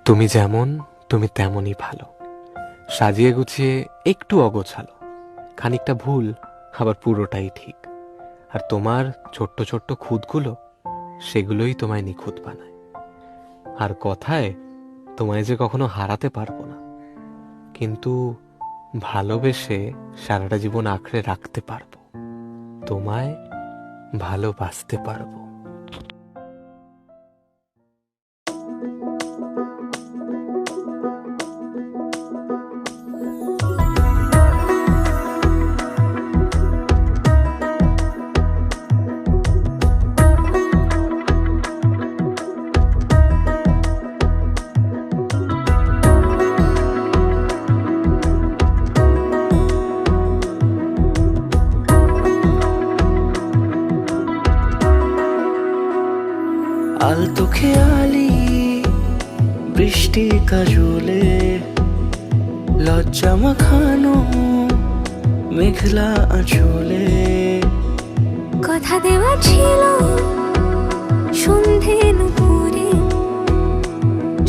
তুমি যেমন তুমি তেমনই ভালো, সাজিয়ে গুছিয়ে একটু অগোছালো, খানিকটা ভুল আবার পুরোটাই ঠিক। আর তোমার ছোট্ট ছোট্ট খুঁতগুলো, সেগুলোই তোমায় নিখুঁত বানায়। আর কথায় তোমায় যে কখনো হারাতে পারবো না, কিন্তু ভালোবেসে সারাটা জীবন আঁকড়ে রাখতে পারবো, তোমায় ভালোবাসতে পারবো। আলতো খেয়ালি বৃষ্টি কাজলে, লজ্জা মাখানো মেঘলা আঁচলে। কথা দেওয়া ছিল সন্ধে নুপুরে,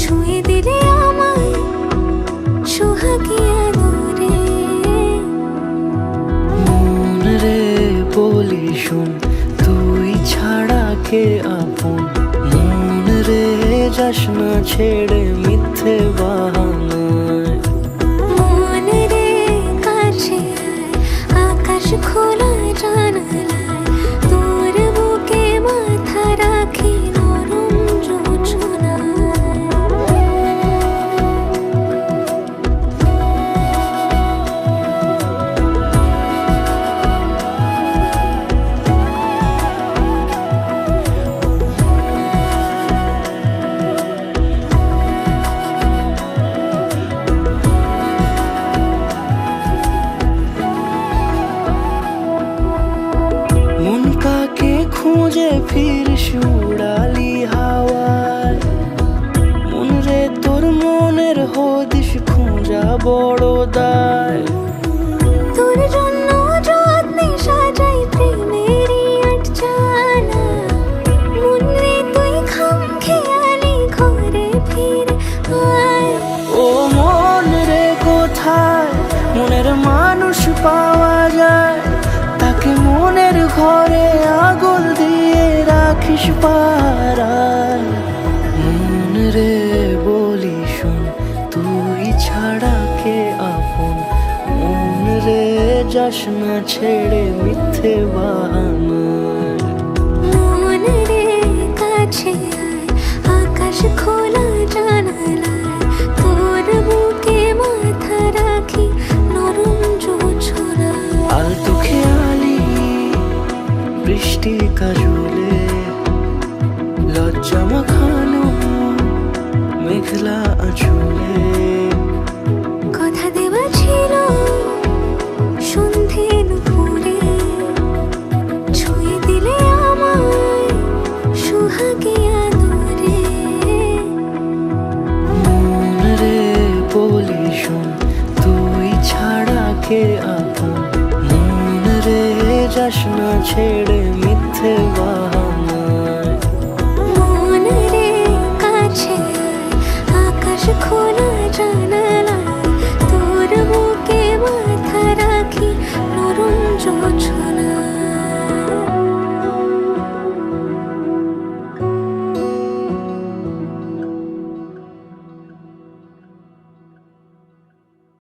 ছুঁয়ে দিলে আমায় সোহাগী আদরে। মন রে বলি শোন, তুই ছাড়া কে আপন। মন রে যাস না ছেড়ে মিথ্যে বাহানায়। মন রে কাছে আয়, আকাশ খোলা জানালায়, তোর বুকে মাথা রাখি নরম যোছনায়। মন কাকে খুঁজে ফিরিস উড়ালি হাওয়ায়। মন রে তোর মনের হদিস খোঁজা বড় দায়। তোর জন্য যত্নে সাজাই প্রেমেরই আটচালা। মন রে তুই খামখেয়ালি ঘরে ফিরে আয়। ও মন রে কোথায় মনের মানুষ পাওয়া যায়, তাকে মনের ঘরে আগুন দিয়ে রাখিস পাড়ায়। মন রে বলি শোন, তুই ছাড়া কে আপন। মন রে যাস না ছেড়ে মিথ্যে বাহানায়। মন রে কাছে আয়, আকাশ খোলা জানালায়, তোর বুকে মাথা রাখি নরম যোছনায়। আলতো খেয়ালি বৃষ্টি কাজলে, লজ্জা মাখানো মেঘলা আঁচলে। কথা দেওয়া ছিল সন্ধে নুপুরে, ছুঁয়ে দিলে আমায় সোহাগী আদরে। মন রে বলি শোন, তুই ছাড়া কে আপন। মন রে যাস না ছেড়ে মিথ্যে বাহানায়। মন রে কাছে আয়, আকাশ খোলা জানালায়, তোর বুকে মাথা রাখি নরম যোছনায়।